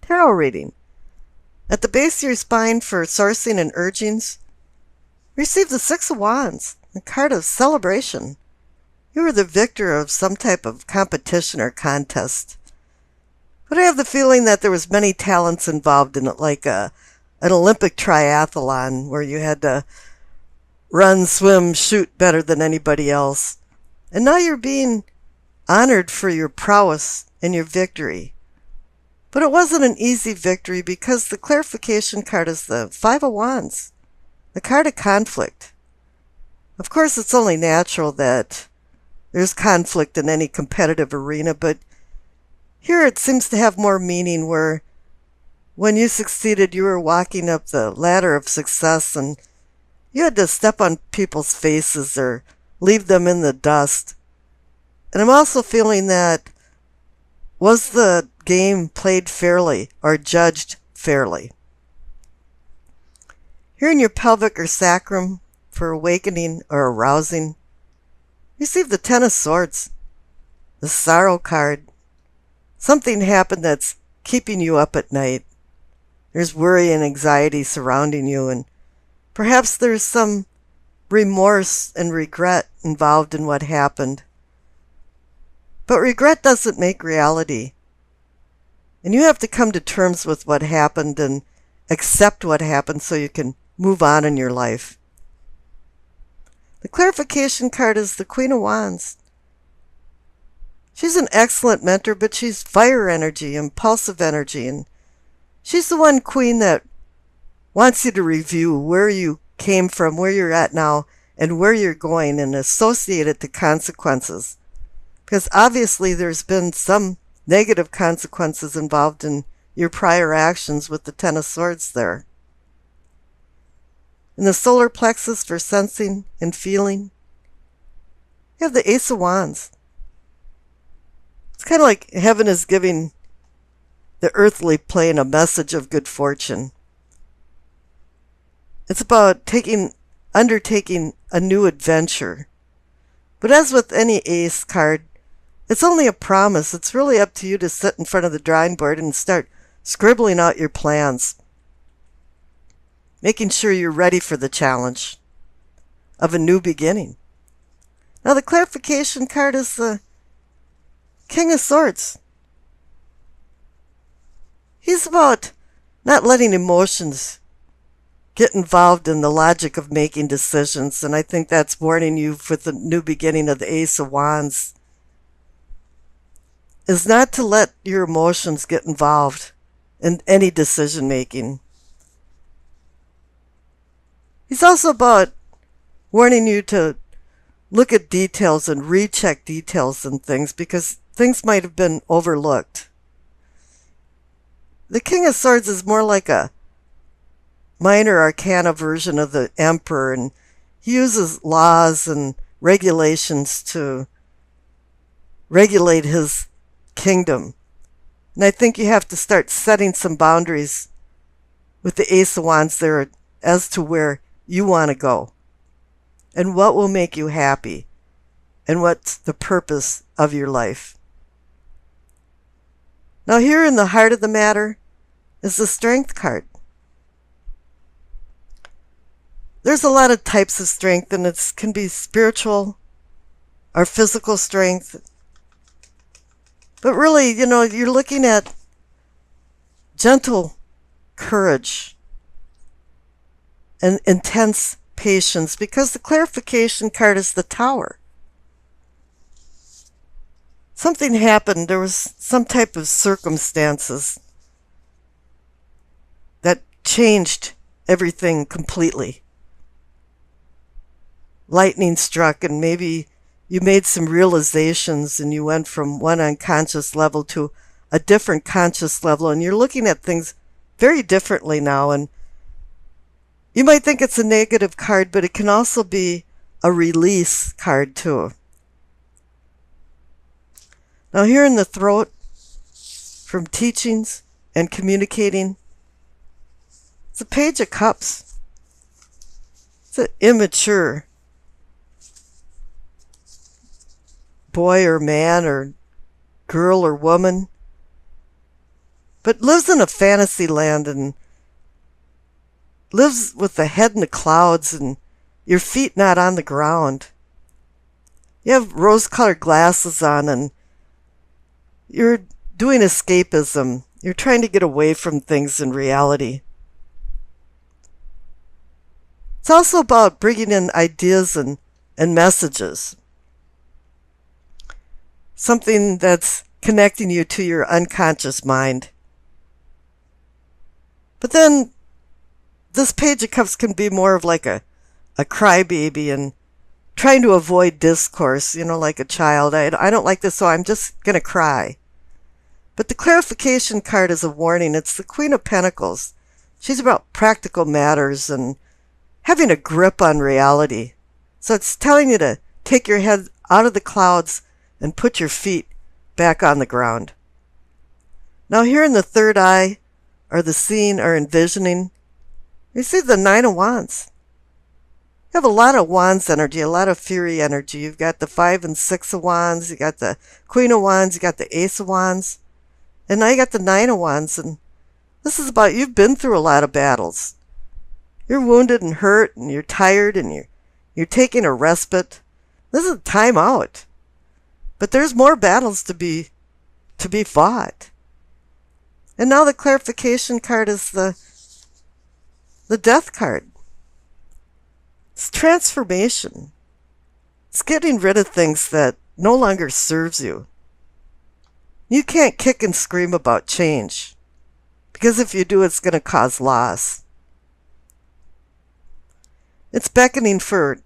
tarot reading. At the base of your spine for sourcing and urgings, receive the Six of Wands, the card of celebration. You are the victor of some type of competition or contest. But I have the feeling that there was many talents involved in it, like an Olympic triathlon where you had to run, swim, shoot better than anybody else. And now you're being honored for your prowess and your victory. But it wasn't an easy victory because the clarification card is the Five of Wands, the card of conflict. Of course, it's only natural that there's conflict in any competitive arena, but here it seems to have more meaning where when you succeeded, you were walking up the ladder of success and you had to step on people's faces or leave them in the dust. And I'm also feeling that was the game played fairly or judged fairly? Here in your pelvic or sacrum for awakening or arousing, receive the Ten of Swords, the Sorrow card. Something happened that's keeping you up at night. There's worry and anxiety surrounding you, and perhaps there's some remorse and regret involved in what happened. But regret doesn't make reality. And you have to come to terms with what happened and accept what happened so you can move on in your life. The clarification card is the Queen of Wands. She's an excellent mentor, but she's fire energy, impulsive energy, and she's the one queen that wants you to review where you came from, where you're at now, and where you're going, and associate it to consequences. Because obviously there's been some negative consequences involved in your prior actions with the Ten of Swords there. In the solar plexus for sensing and feeling, you have the Ace of Wands. It's kind of like heaven is giving the earthly plane a message of good fortune. It's about undertaking a new adventure. But as with any ace card, it's only a promise. It's really up to you to sit in front of the drawing board and start scribbling out your plans, making sure you're ready for the challenge of a new beginning. Now the clarification card is the King of Swords. He's about not letting emotions get involved in the logic of making decisions, and I think that's warning you for the new beginning of the Ace of Wands, is not to let your emotions get involved in any decision making. He's also about warning you to look at details and recheck details and things because things might have been overlooked. The King of Swords is more like a minor arcana version of the Emperor, and he uses laws and regulations to regulate his kingdom. And I think you have to start setting some boundaries with the Ace of Wands there as to where you want to go and what will make you happy and what's the purpose of your life. Now here in the heart of the matter is the Strength card. There's a lot of types of strength, and it can be spiritual or physical strength. But really, you're looking at gentle courage and intense patience because the clarification card is the Tower. Something happened. There was some type of circumstances that changed everything completely. Lightning struck, and maybe you made some realizations and you went from one unconscious level to a different conscious level, and you're looking at things very differently now. And you might think it's a negative card, but it can also be a release card too. Now here in the throat, from teachings and communicating, it's a Page of Cups. It's an immature boy or man or girl or woman but lives in a fantasy land and lives with the head in the clouds and your feet not on the ground. You have rose-colored glasses on and you're doing escapism. You're trying to get away from things in reality. It's also about bringing in ideas and messages. Something that's connecting you to your unconscious mind. But then this Page of Cups can be more of like a crybaby and trying to avoid discourse, like a child. I don't like this, so I'm just going to cry. But the clarification card is a warning. It's the Queen of Pentacles. She's about practical matters and having a grip on reality. So it's telling you to take your head out of the clouds and put your feet back on the ground. Now here in the third eye, or the seeing or envisioning, you see the Nine of Wands. You have a lot of Wands energy, a lot of Fury energy. You've got the 5 and 6 of Wands, you got the Queen of Wands, you got the Ace of Wands, and now you got the Nine of Wands. And this is about you've been through a lot of battles. You're wounded and hurt, and you're tired, and you're taking a respite. This is a time out. But there's more battles to be fought. And now the clarification card is the Death card. It's transformation. It's getting rid of things that no longer serves you. You can't kick and scream about change, because if you do, it's going to cause loss. It's beckoning for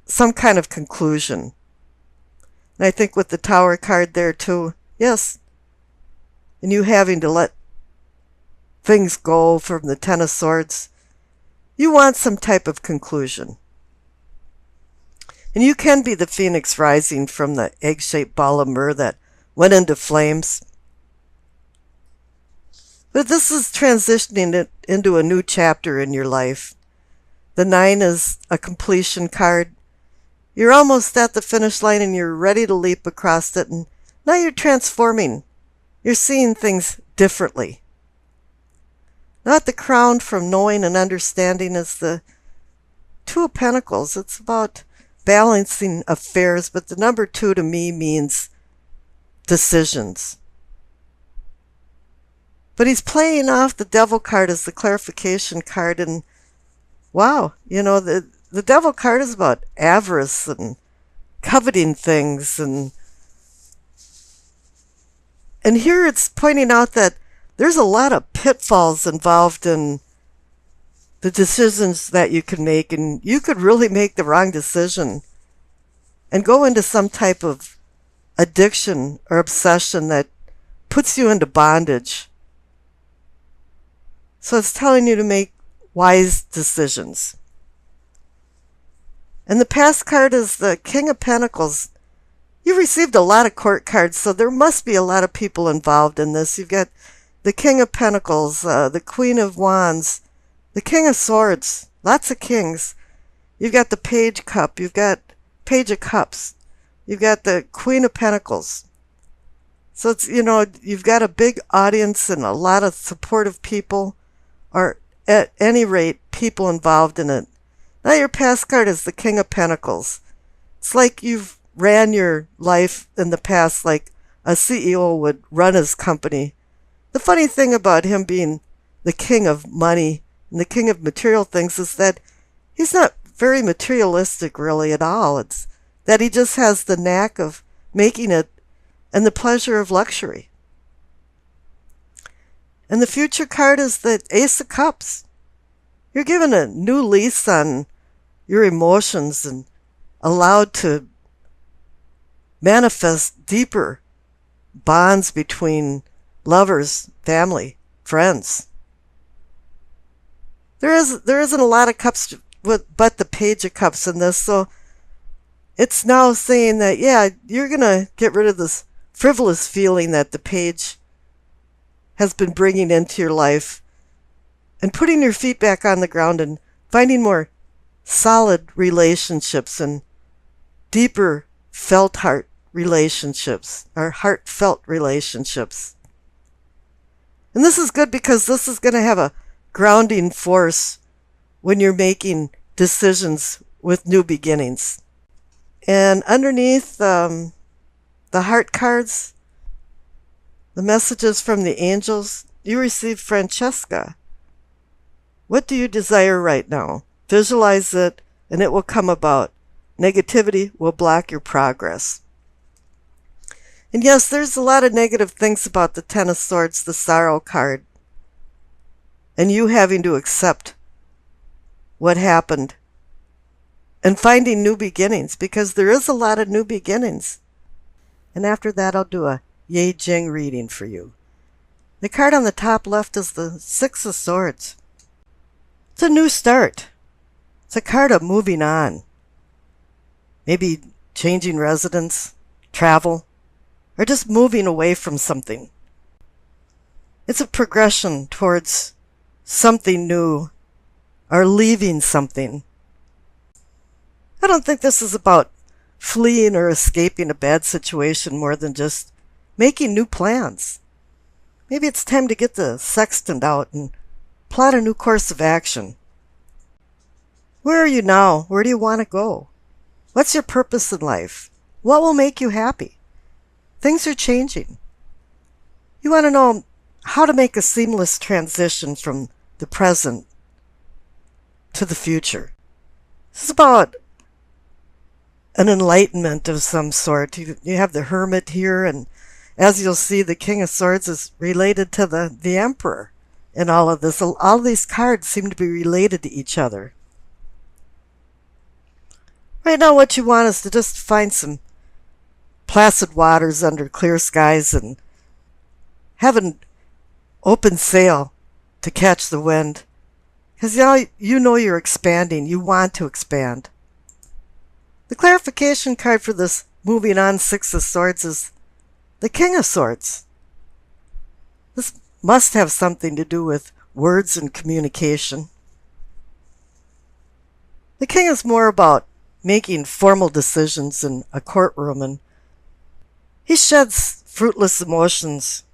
some kind of conclusion. And I think with the Tower card there too, yes. And you having to let things go from the Ten of Swords, you want some type of conclusion. And you can be the phoenix rising from the egg-shaped ball of myrrh that went into flames. But this is transitioning it into a new chapter in your life. The 9 is a completion card. You're almost at the finish line and you're ready to leap across it. And now you're transforming. You're seeing things differently. Not the crown from knowing and understanding is the Two of Pentacles. It's about balancing affairs, but the number 2 to me means decisions. But he's playing off the Devil card as the clarification card, and wow, the Devil card is about avarice and coveting things, and here it's pointing out that there's a lot of pitfalls involved in the decisions that you can make, and you could really make the wrong decision and go into some type of addiction or obsession that puts you into bondage. So it's telling you to make wise decisions. And the past card is the King of Pentacles. You received a lot of court cards, so there must be a lot of people involved in this. You've got the King of Pentacles, the Queen of Wands, the King of Swords, lots of kings. You've got the Page Cup, you've got Page of Cups, you've got the Queen of Pentacles. So it's, you've got a big audience and a lot of supportive people, or at any rate, people involved in it. Now your past card is the King of Pentacles. It's like you've ran your life in the past like a CEO would run his company. The funny thing about him being the king of money and the king of material things is that he's not very materialistic really at all. It's that he just has the knack of making it and the pleasure of luxury. And the future card is the Ace of Cups. You're given a new lease on your emotions and allowed to manifest deeper bonds between lovers, family, friends. There isn't a lot of cups but the Page of Cups in this, so it's now saying that, yeah, you're going to get rid of this frivolous feeling that the Page has been bringing into your life and putting your feet back on the ground and finding more solid relationships and deeper felt heart relationships, or heartfelt relationships. And this is good because this is going to have a grounding force when you're making decisions with new beginnings. And underneath the heart cards, the messages from the angels, you receive Francesca. What do you desire right now? Visualize it and it will come about. Negativity will block your progress. And yes, there's a lot of negative things about the Ten of Swords, the Sorrow card, and you having to accept what happened and finding new beginnings, because there is a lot of new beginnings. And after that, I'll do a Yay Jing reading for you. The card on the top left is the Six of Swords. It's a new start. It's a card of moving on. Maybe changing residence, travel, or just moving away from something. It's a progression towards something new or leaving something. I don't think this is about fleeing or escaping a bad situation more than just making new plans. Maybe it's time to get the sextant out and plot a new course of action. Where are you now? Where do you want to go? What's your purpose in life? What will make you happy? Things are changing. You want to know how to make a seamless transition from the present to the future. This is about an enlightenment of some sort. You have the Hermit here, and as you'll see, the King of Swords is related to the Emperor in all of this. All these cards seem to be related to each other. Right now, what you want is to just find some placid waters under clear skies and have an open sail to catch the wind. Because you know you're expanding. You want to expand. The clarification card for this moving on Six of Swords is the King of Swords. This must have something to do with words and communication. The King is more about making formal decisions in a courtroom, and he sheds fruitless emotions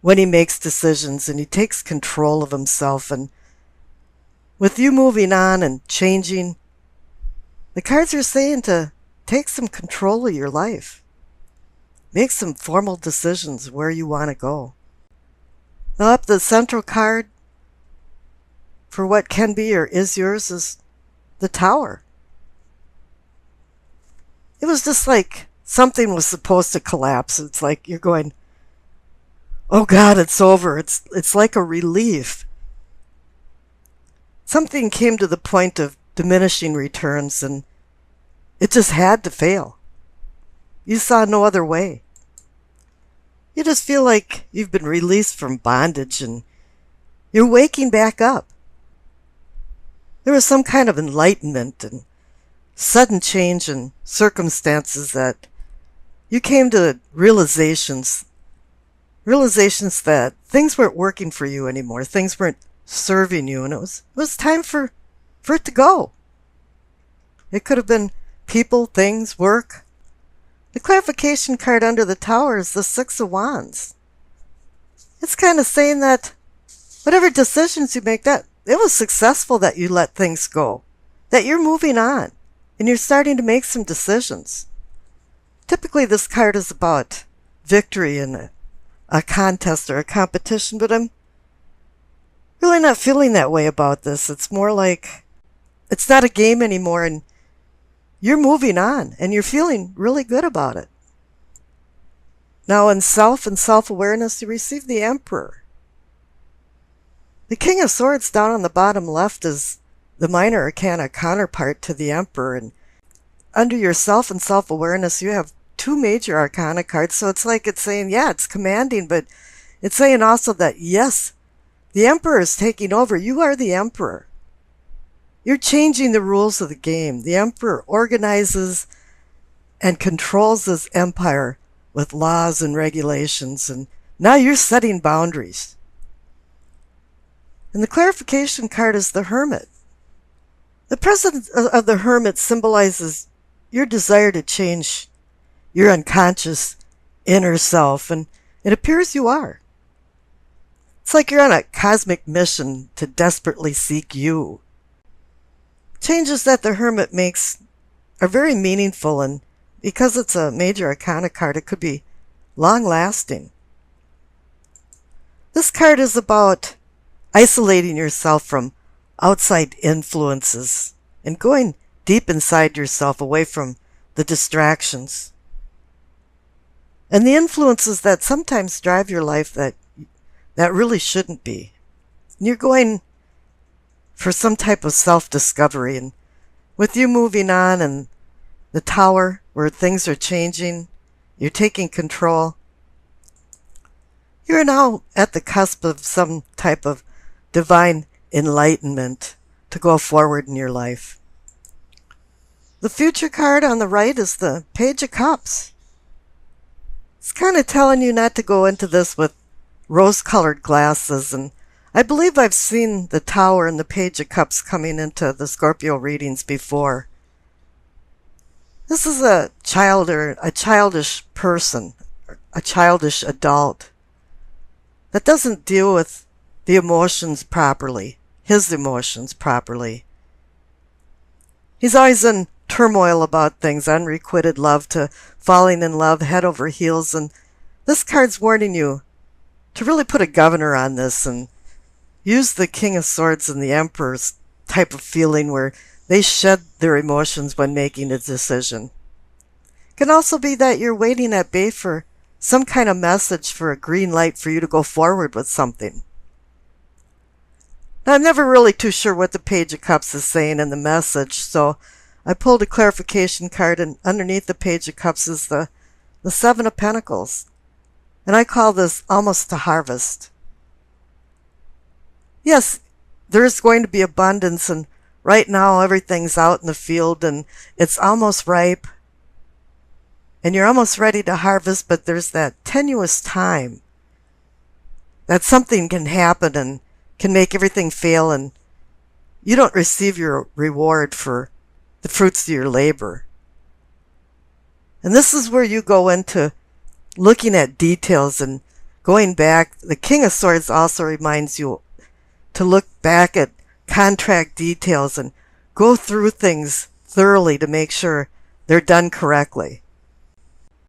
when he makes decisions, and he takes control of himself. And with you moving on and changing, the cards are saying to take some control of your life. Make some formal decisions where you want to go. Now up the central card for what can be or is yours is the Tower. It was just like something was supposed to collapse. It's like you're going, oh God, it's over. It's like a relief. Something came to the point of diminishing returns, and it just had to fail. You saw no other way. You just feel like you've been released from bondage and you're waking back up. There was some kind of enlightenment and sudden change in circumstances that you came to realizations that things weren't working for you anymore. Things weren't serving you, and it was time for it to go. It could have been people, things, work. The clarification card under the Tower is the Six of Wands. It's kind of saying that whatever decisions you make, that it was successful, that you let things go, that you're moving on, and you're starting to make some decisions. Typically, this card is about victory in a contest or a competition, but I'm really not feeling that way about this. It's more like it's not a game anymore, and you're moving on, and you're feeling really good about it. Now, in self and self-awareness, you receive the Emperor. The King of Swords down on the bottom left is the minor arcana counterpart to the Emperor, and under your self and self-awareness, you have two major arcana cards, so it's like it's saying, yeah, it's commanding, but it's saying also that, yes, the Emperor is taking over. You are the Emperor. You're changing the rules of the game. The Emperor organizes and controls his empire with laws and regulations, and now you're setting boundaries. And the clarification card is the Hermit. The presence of the Hermit symbolizes your desire to change your unconscious inner self, and it appears you are. It's like you're on a cosmic mission to desperately seek you. Changes that the Hermit makes are very meaningful, and because it's a major arcana card, it could be long-lasting. This card is about isolating yourself from outside influences and going deep inside yourself, away from the distractions and the influences that sometimes drive your life that really shouldn't be. And you're going for some type of self-discovery, and with you moving on and the Tower where things are changing, you're taking control. You're now at the cusp of some type of divine enlightenment to go forward in your life. The future card on the right is the Page of Cups. It's kind of telling you not to go into this with rose-colored glasses, and I believe I've seen the Tower and the Page of Cups coming into the Scorpio readings before. This is a child or a childish person, a childish adult that doesn't deal with the emotions properly, his emotions properly. He's always in turmoil about things, unrequited love to falling in love head over heels, and this card's warning you to really put a governor on this and use the King of Swords and the Emperor's type of feeling where they shed their emotions when making a decision. It can also be that you're waiting at bay for some kind of message, for a green light for you to go forward with something. Now, I'm never really too sure what the Page of Cups is saying in the message, so I pulled a clarification card, and underneath the Page of Cups is the Seven of Pentacles. And I call this almost a harvest. Yes, there is going to be abundance, and right now everything's out in the field and it's almost ripe. And you're almost ready to harvest, but there's that tenuous time that something can happen and can make everything fail, and you don't receive your reward for the fruits of your labor. And this is where you go into looking at details and going back. The King of Swords also reminds you to look back at contract details and go through things thoroughly to make sure they're done correctly.